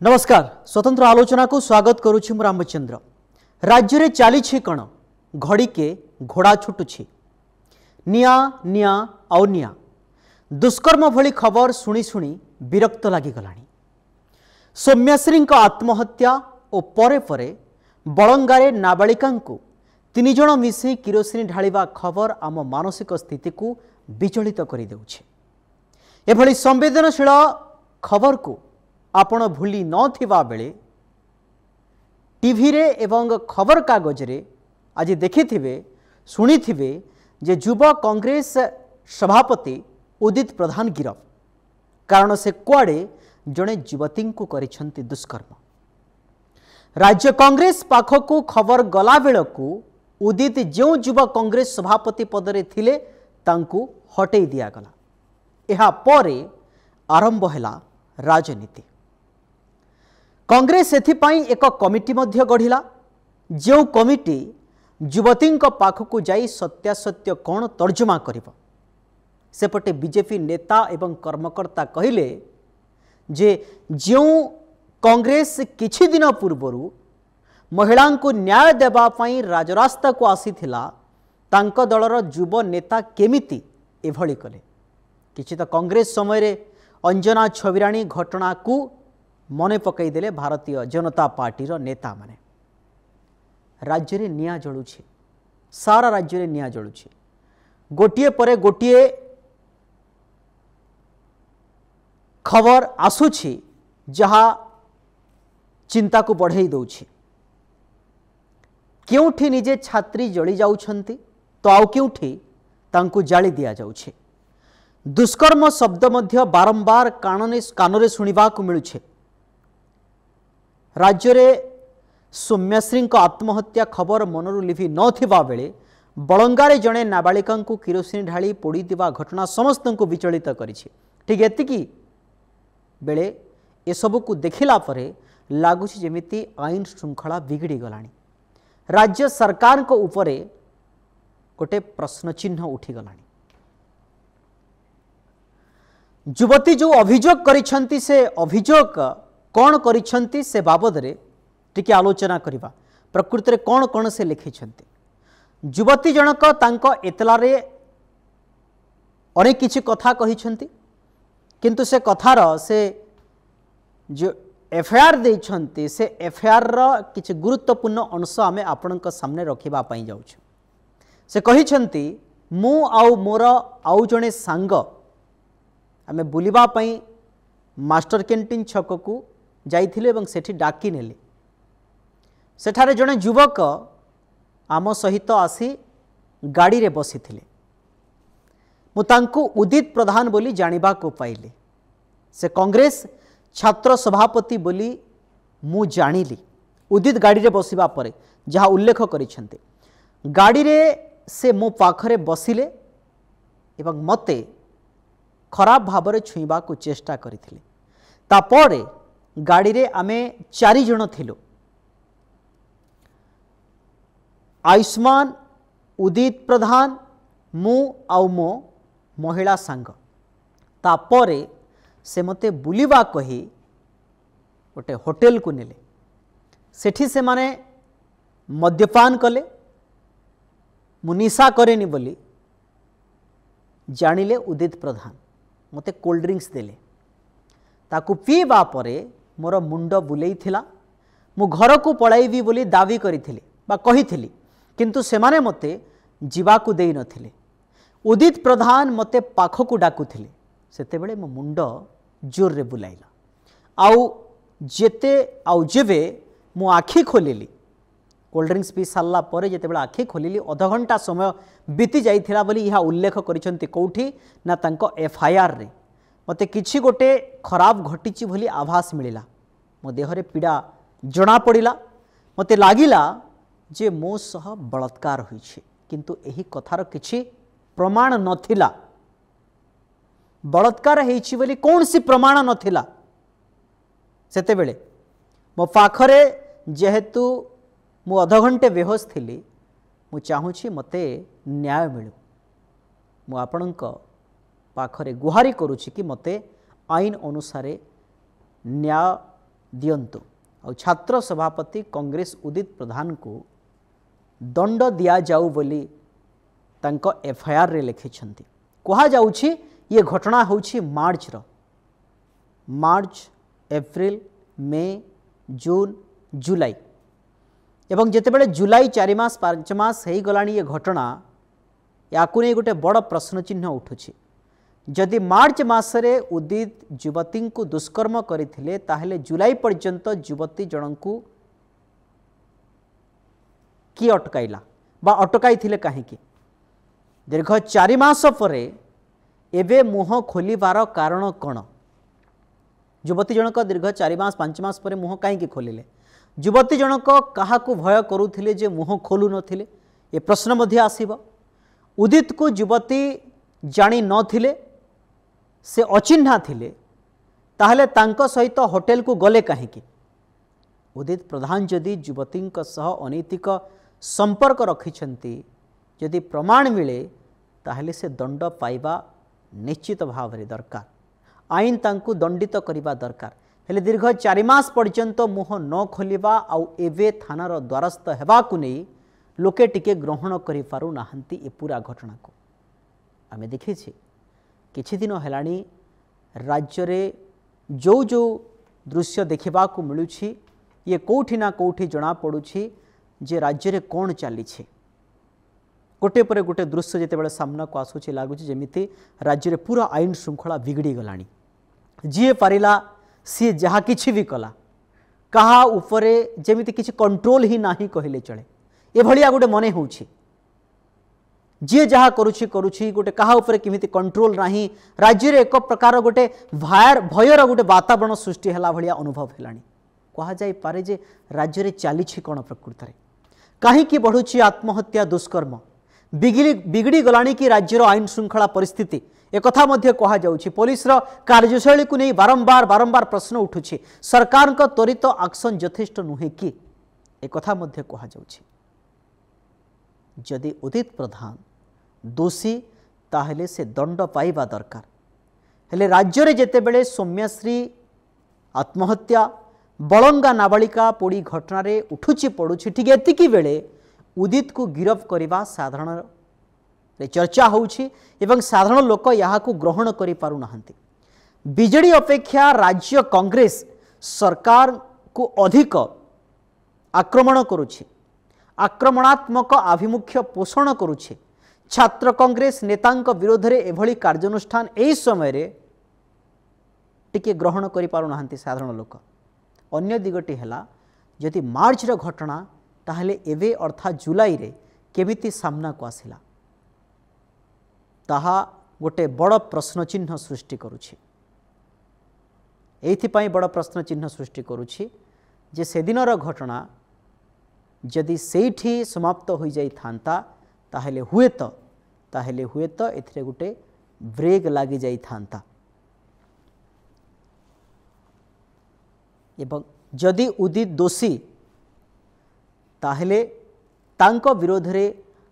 नमस्कार स्वतंत्र आलोचना को स्वागत करुछि मु रामचंद्र। राज्य रे चली कण घड़ी के घोड़ा छुटुछि निया निया आउ निया दुष्कर्म भली खबर शुणी शुणी विरक्त लागिगलाणी। सौम्याश्री आत्महत्या और परे परे बलंगारे नाबालिका तीन जण मिसे किरोसिनी ढालिबा खबर आम मानसिक स्थिति को विचलित कर देउछे। एभली संवेदनशील खबर को आपण भूली नथिबा बेले टीवी रे एवं खबर कागज रे आज देखिथिबे शुणिथिबे जे युव कांग्रेस सभापति उदित प्रधान गिरफ कारण से कुआडे जड़े युवती को करिसंती दुष्कर्म। राज्य कांग्रेस पाखकू खबर गला बेलकू उदित जो युव कांग्रेस सभापति पदरे थिले तांकू हटेई दियागला। एहा परे आरंभ हैला राजनीति। कांग्रेस एथिपाई एक कमिटी मध्य गढ़िला जो कमिटी युवती पाखकू जाई सत्यासत्य कौन तर्जमा करिबो। सेपटे बीजेपी नेता एवं कर्मकर्ता कहिले जे जो कांग्रेस किछि दिन पूर्वरु महिला को न्याय देबा पई राजरास्ता को आसीथिला तांको दलर युव नेता केमिति एभली कले। किछि तो कांग्रेस समय रे अंजना छविराणी घटना को मने पकई देले भारतीय जनता पार्टी रो नेता माने। राज्य रे निया जळुछि, सारा राज्य रे निया जळुछि। गोटिए परे गोटिए खबर आसुछि जहा चिंता को बढ़ाई दउछि। केउठी निजे छात्री जळी जाउछंती तो आउ केउठी तांकू जाली दिया जाउछि। दुष्कर्म शब्द मध्य बारंबार कानरे शुणिबा को मिलुछे। राज्य रे सौम्याश्री आत्महत्या खबर मनरु लिभि नथिबा बेले बलंगारे जड़े नाबालिका किरोसिनी ढाली पोड़ी दिबा घटना समस्त को विचलित करिछि। ठीक एतिकी बेले एसबू को देखिला परे लागुछि जेमिति आईन श्रृंखला बिगड़ी गलानी। राज्य सरकार को उपरे गोटे प्रश्न चिन्ह उठी गलानी। युवती जो अभियोग करिछंती से अभियोग कौन करिछंती से बाबद रे टिके आलोचना करिबा। प्रकृति रे कौन कौन से लिखिछंती। युवती जनक तांको एतलारे अनेक किछि कथा कहिछंती किंतु से कथार से जो एफआईआर देइछंती से एफआईआर रो किछि गुरुत्वपूर्ण अंश आमे आपनक सामने रखिबा पई जाउछु। से कहिछंती मु आउ मोर आउ जणे सांग आमे बुलिबा पई मास्टर कैंटीन छक को जाइथिले एवं सेठी डाकी नेले। सेठारे जणे युवक आम सहित आसी गाड़ी रे बसिथिले। मु तांकू उदित प्रधान बोली जानिबा को पाइले। से कांग्रेस छात्र सभापति बोली मु जानिली। उदित गाड़ी रे बसिबा परे जहा उल्लेख करिछन्ते गाड़ी रे से मो पाखरे बसिले एवं मते खराब भावरे छुईबा को चेष्टा करिथिले। तापरे गाड़ी रे आमे 4 जण थिलो। आयुष्मान, उदित प्रधान, मु आउ मो महिला सांग। तापरे से मते बुलिबा कही गोटे होटेल को नेले। सेठी से माने मद्यपान कले। मु निशा करेनी बोली जानिले उदित प्रधान। मते कोल्ड ड्रिंक्स देले। ताकू पीबा परे मोर मुंड बुलेई थिला। मु घर को पळाइबी बोली दाबी करिथिली बा कहिथिली किंतु सेमाने मते जीवा को देई नथिले। उदित प्रधान मते पाख को डाकुथिले। सेते बेले मो मुंड जोर रे बुलाइला। आउ जेते आउ जेबे मु आखी खोलिली कोल्ड ड्रिंक्स पी सारला परे जेते बेले आखी खोलिली अध घंटा समय बीती जाइथिला बोली इहा उल्लेख करिसंती कोठी ना तांको एफआईआर रे। मते किछि गोटे खराब घटिची भली आभास मिलिला। मो देहरे पीड़ा जना पड़िला। मते लागिला जे मो सह बलात्कार होइछि किंतु एही कथार किछि प्रमाण नथिला। बलात्कार हेइछि बोली कोनसी प्रमाण नथिला। सेते बेले मो पाखरे जेहेतु मु अध घंटे बेहोश थिली मु चाहूछि मते न्याय मिलु। मु आपणक पाखरे गुहारी करुछि कि मते आईन अनुसारे न्याय दियंतु और छात्र सभापति कांग्रेस उदित प्रधान को दंड दिया जाऊ बोली तांको एफआईआर रे लिखिछंती। कहा जाउछि ये घटना होछि मार्च एप्रिल मे जून जुलाई एवं जेतेबेले जुलाई 4 मास 5 मास हो गलानी ये घटना याकु नहीं गोटे बड़ प्रश्न चिन्ह उठुछि। जदि मार्च मासरे उदित युवती को दुष्कर्म करथिले ताहेले जुलाई पर्यंत युवती जनकू की अटकाइला बा अटकाई थिले काहेकि दीर्घ 4 मास परे एबे मुह खोलिबार कारण कौन? युवती जनक दीर्घ 4 मास 5 मास परे मुह काहेकि खोलिले? युवती जनक काहाकू भय करुथिले जे मुह खोलु नथिले ए प्रश्न मध्य आसीबो। उदित को युवती जानी नथिले से अचिन्हा थिले ताहले तांको सहित होटेल को गले काहेकि? उदित प्रधान जदि युवती सह अनैतिक संपर्क रखिछंती जदि प्रमाण मिले ताहले से दंड पाइबा निश्चित भाव रे दरकार। आईन तांकु दंडित करिबा दरकार। हेले दीर्घ 4 मास पर्यंत मुह न खोलिबा आउ एवे थानार द्वारस्थ हेबाकु नै लोके टिके ग्रहण करि पारु नाहंती ए पूरा घटना को आमे देखिछि। किछि दिन हेलाणी राज्य रे जो जो दृश्य देखिबा को मिलुछि ये कोठी ना कोठी जणा पडुछि जे राज्य रे कोन चली छे। गोटे पर गोटे दृश्य जेतेबेले सामना को आसुछि लागुछि जेमिति राज्य रे पूरा आईन श्रृंखला बिगड़ी गलानी। जी पारिला सी जहा किछि भी कला कहा उपरे जेमिति किछि कंट्रोल ही नाही कहिले चले ए भलिया गोटे मने होउछि। जी जहा करुछि करुछि गोटे कहा उपरे किमिति कंट्रोल नाही राज्य रे एक प्रकार गोटे भयर गोटे वातावरण सृष्टि हला भलिया अनुभव हेलानी। कहा जाय पारे जे राज्य रे चालिछि कोन प्रकृति रे काहे कि बढ़ुछि आत्महत्या दुष्कर्म बिगड़ी गलानी कि राज्यर आईन श्रृंखला परिस्थिति एक कथा मध्य कहा जाउछि। पुलिस रो कार्यशैली को नहीं बारंबार प्रश्न उठुछि। सरकार को त्वरित एक्शन यथेष्ट नुहे कि एक कथा मध्य कहा जाउछि। जदि उदित प्रधान दोषी ताहले से दंड पाइबा दरकार। हेले राज्य रे जेतेबेले सौम्यश्री आत्महत्या बलंगा नाबालिका पोड़ी घटना रे उठुछि पड़ुछि ठीक एतिकी बेले उदित को गिरफ करने साधारण रे चर्चा होउछि एवं साधारण लोक यहाँ को ग्रहण करि पारु नाहंती। बीजेडी अपेक्षा राज्य कांग्रेस सरकार को अधिक आक्रमण करुछि आक्रमणात्मक आभिमुख्य पोषण करुछि। छात्र कांग्रेस नेतांक विरोध रे एभली कार्यानुष्ठान एई समय रे टिके ग्रहण करि पारु नाहंती साधारण लोक। अन्य दिगटी हैला जदि मार्च रो घटना ताहले एवे अर्थात जुलाई रे केमिति सामना को आसिला ताहा गोटे बड़ प्रश्न चिन्ह सृष्टि करुछि। एइथिपाई बड़ प्रश्न चिन्ह सृष्टि करुछि जे सेदिनर घटना जदि सेठी समाप्त हो जाई थांता ताहले हुएत एथिरे गोटे ब्रेक लागी जाई थांता एवं जदि उदित दोषी ताहले तांको विरोध रे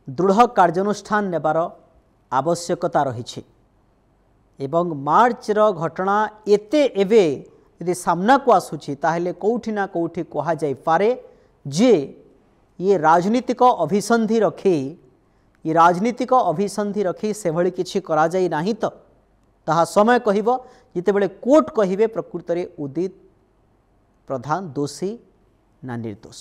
दृढ़ कार्यानुष्ठान नेबार आवश्यकता रही एवं मार्च रो घटना एते एवे यदि सामना को आसुछि ताहले कोठी ना कोठी कहा जाई पारे जे ये राजनीतिक अभिसंधि रखी से भली किछि करा जाई नाही तो ताहा समय कहिबो जेतेबेले कोर्ट कहिबे प्रकृत रे उदित प्रधान दोषी ना निर्दोष।